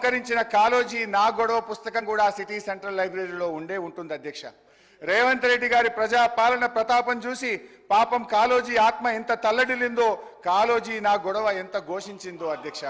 ఆవిష్కరించిన కాలోజీ నా గొడవ పుస్తకం కూడా సిటీ సెంట్రల్ లైబ్రరీలో ఉంటుంది అధ్యక్ష. రేవంత్ రెడ్డి గారి ప్రజా పాలన ప్రతాపం చూసి పాపం కాలోజీ ఆత్మ ఎంత తల్లడిల్లిందో, కాలోజీ నా గొడవ ఎంత ఘోషించిందో అధ్యక్ష.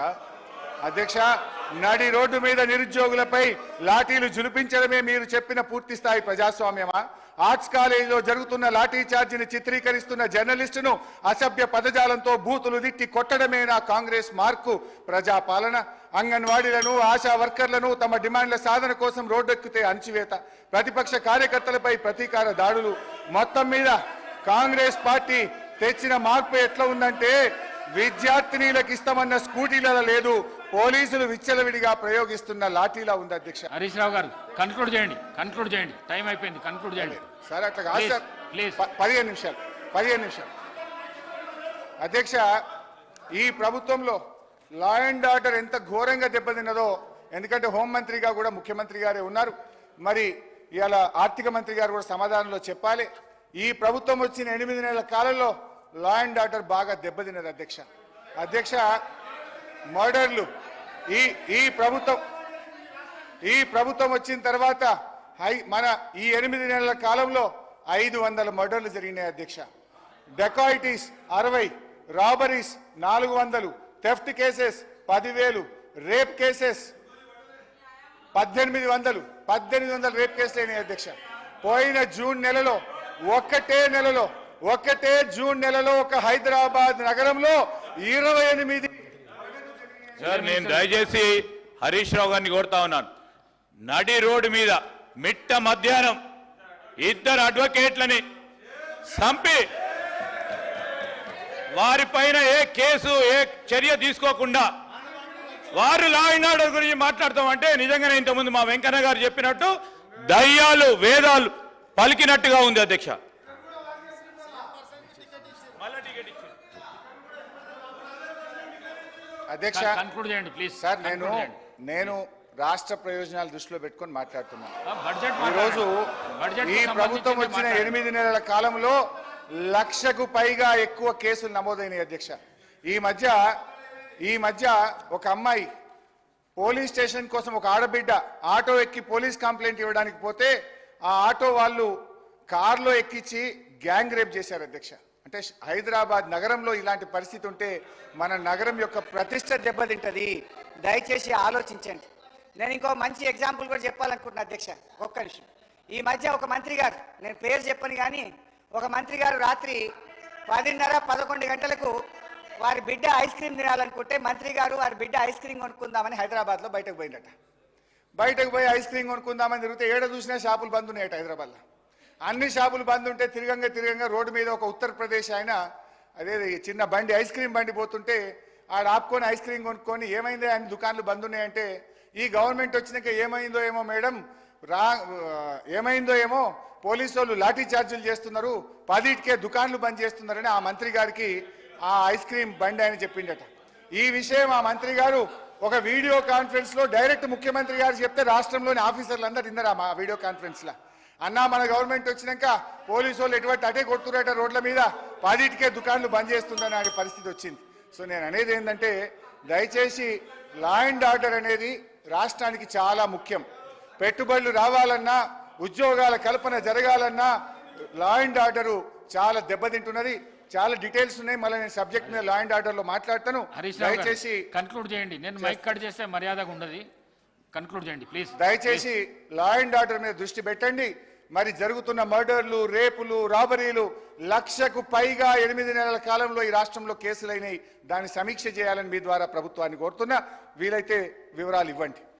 నడి రోడ్డు మీద నిరుద్యోగులపై లాఠీలు జులిపించడమే మీరు చెప్పిన పూర్తి స్థాయి ప్రజాస్వామ్యమా? ఆర్ట్స్ కాలేజీలో జరుగుతున్న లాఠీ చార్జిని చిత్రీకరిస్తున్న జర్నలిస్టును అసభ్య పదజాలంతో బూతులు తిట్టి కొట్టడమేనా కాంగ్రెస్ మార్కు ప్రజాపాలన? అంగన్వాడీలను, ఆశా వర్కర్లను తమ డిమాండ్ల సాధన కోసం రోడ్డెక్కితే అణచివేత, ప్రతిపక్ష కార్యకర్తలపై ప్రతీకార దాడులు. మొత్తం మీద కాంగ్రెస్ పార్టీ తెచ్చిన మార్పు ఎట్లా ఉందంటే, విద్యార్థినీలకు ఇస్తామన్న స్కూటీల లేదు, పోలీసులు విచ్చలవిడిగా ప్రయోగిస్తున్న లాఠీలా ఉంది అధ్యక్ష. హరీష్ రావు గారు కన్క్లూడ్ చేయండి, టైం అయిపోయింది, కన్క్లూడ్ చేయండి సార్. అట్లా కాదు సార్, 15 నిమిషాలు అధ్యక్ష. ఈ ప్రభుత్వంలో లా అండ్ ఆర్డర్ ఎంత ఘోరంగా దెబ్బతిన్నదో, ఎందుకంటే హోంమంత్రిగా కూడా ముఖ్యమంత్రి గారే ఉన్నారు, మరి ఇవాళ ఆర్థిక మంత్రి గారు కూడా సమాధానంలో చెప్పాలి. ఈ ప్రభుత్వం వచ్చిన 8 నెలల కాలంలో లా అండ్ ఆర్డర్ బాగా దెబ్బతిన్నది అధ్యక్ష. మర్డర్లు ఈ ప్రభుత్వం వచ్చిన తర్వాత మన ఈ 8 నెలల కాలంలో 500 మర్డర్లు జరిగినాయి అధ్యక్ష. Dacoities 60, robberies 400, theft cases 10,000, rape cases 1800 rape కేసులు అయినాయి అధ్యక్ష. పోయిన జూన్ నెలలో ఒక్కటే జూన్ నెలలో ఒక హైదరాబాద్ నగరంలో 28. సార్, నేను దయచేసి హరీష్ రావు గారిని కోరుతా ఉన్నాను. నడి రోడ్డు మీద మిట్ట మధ్యాహ్నం 2 అడ్వకేట్లని చంపి వారిపైన ఏ కేసు ఏ చర్య తీసుకోకుండా వారు లా అండ్ ఆర్డర్ గురించి మాట్లాడతామంటే నిజంగానే ఇంతకుముందు మా వెంకన్న గారు చెప్పినట్టు దయ్యాలు వేదాలు పలికినట్టుగా ఉంది అధ్యక్ష. అధ్యక్ష కన్క్లూడ్ చేయండి ప్లీజ్ సార్. నేను రాష్ట్ర ప్రయోజనాలు దృష్టిలో పెట్టుకొని మాట్లాడుతున్నాను. ఈరోజు ఈ ప్రభుత్వం వచ్చిన 8 నెలల కాలంలో 1,00,000కు పైగా ఎక్కువ కేసులు నమోదైనాయి అధ్యక్ష. ఈ మధ్య ఒక అమ్మాయి పోలీస్ స్టేషన్ కోసం, ఒక ఆడబిడ్డ ఆటో ఎక్కి పోలీస్ కంప్లైంట్ ఇవ్వడానికి పోతే ఆ ఆటో వాళ్ళు కారులో ఎక్కించి గ్యాంగ్ రేప్ చేశారు అధ్యక్ష. అంటే హైదరాబాద్ నగరంలో ఇలాంటి పరిస్థితి ఉంటే మన నగరం యొక్క ప్రతిష్ట దెబ్బతింటది. దయచేసి ఆలోచించండి. నేను ఇంకో మంచి ఎగ్జాంపుల్ కూడా చెప్పాలనుకుంటున్నా అధ్యక్ష, ఒక్క నిమిషం. ఈ మధ్య ఒక మంత్రి గారు, నేను పేరు చెప్పను కానీ, ఒక మంత్రి గారు రాత్రి 10:30-11 గంటలకు వారి బిడ్డ ఐస్ క్రీమ్ తినాలనుకుంటే మంత్రి గారు వారి బిడ్డ ఐస్ క్రీమ్ కొనుక్కుందామని హైదరాబాద్లో బయటకు పోయిందట. బయటకు పోయి ఐస్ క్రీమ్ కొనుక్కుందామని తిరిగితే ఏడ చూసినా షాపులు బంద్ ఉన్నాయట హైదరాబాద్లో. అన్ని షాపులు బంద్ ఉంటే తిరగంగా రోడ్డు మీద ఒక ఉత్తరప్రదేశ్ ఆయన అదే చిన్న బండి ఐస్ క్రీమ్ బండి పోతుంటే ఆడ ఆపుకొని ఐస్ క్రీమ్ కొనుక్కొని ఏమైందో ఆయన దుకాన్లు బంద్ ఉన్నాయంటే, ఈ గవర్నమెంట్ వచ్చినాక ఏమైందో ఏమో మేడం, ఏమైందో ఏమో పోలీసు వాళ్ళు లాఠీ చార్జీలు చేస్తున్నారు, 10కే దుకాన్లు బంద్ చేస్తున్నారని ఆ మంత్రి గారికి ఆ ఐస్ క్రీమ్ బండి ఆయన చెప్పిండట. ఈ విషయం ఆ మంత్రి గారు ఒక వీడియో కాన్ఫరెన్స్ లో డైరెక్ట్ ముఖ్యమంత్రి గారు చెప్తే రాష్ట్రంలోని ఆఫీసర్లు అందరూ విన్నారా మా వీడియో కాన్ఫరెన్స్ లో? అన్నా, మన గవర్నమెంట్ వచ్చినాక పోలీసు వాళ్ళు ఎటువంటి అటే కొడుతున్నట రోడ్ల మీద, 10కే దుకాన్లు బంద్ చేస్తుందని అనే పరిస్థితి వచ్చింది. సో నేను అనేది ఏంటంటే, దయచేసి లా అండ్ ఆర్డర్ అనేది రాష్ట్రానికి చాలా ముఖ్యం. పెట్టుబడులు రావాలన్నా, ఉద్యోగాల కల్పన జరగాలన్నా లా అండ్ ఆర్డరు చాలా దెబ్బతింటున్నది. చాలా డీటెయిల్స్ ఉన్నాయి, మళ్ళీ నేను సబ్జెక్ట్ మీద లా అండ్ ఆర్డర్ లో మాట్లాడతాను. దయచేసి కన్క్లూడ్ చేయండి. నేను మైక్ కట్ చేస్తే మర్యాదగా ఉండదు. కన్క్లూడ్ చేయండి ప్లీజ్. దయచేసి లా అండ్ ఆర్డర్ మీద దృష్టి పెట్టండి. మరి జరుగుతున్న మర్డర్లు, రేపులు, రాబరీలు 1,00,000కు పైగా 8 నెలల కాలంలో ఈ రాష్ట్రంలో కేసులైనాయి. దాన్ని సమీక్ష చేయాలని మీ ద్వారా ప్రభుత్వాన్ని కోరుతున్నా. వీలైతే వివరాలు ఇవ్వండి.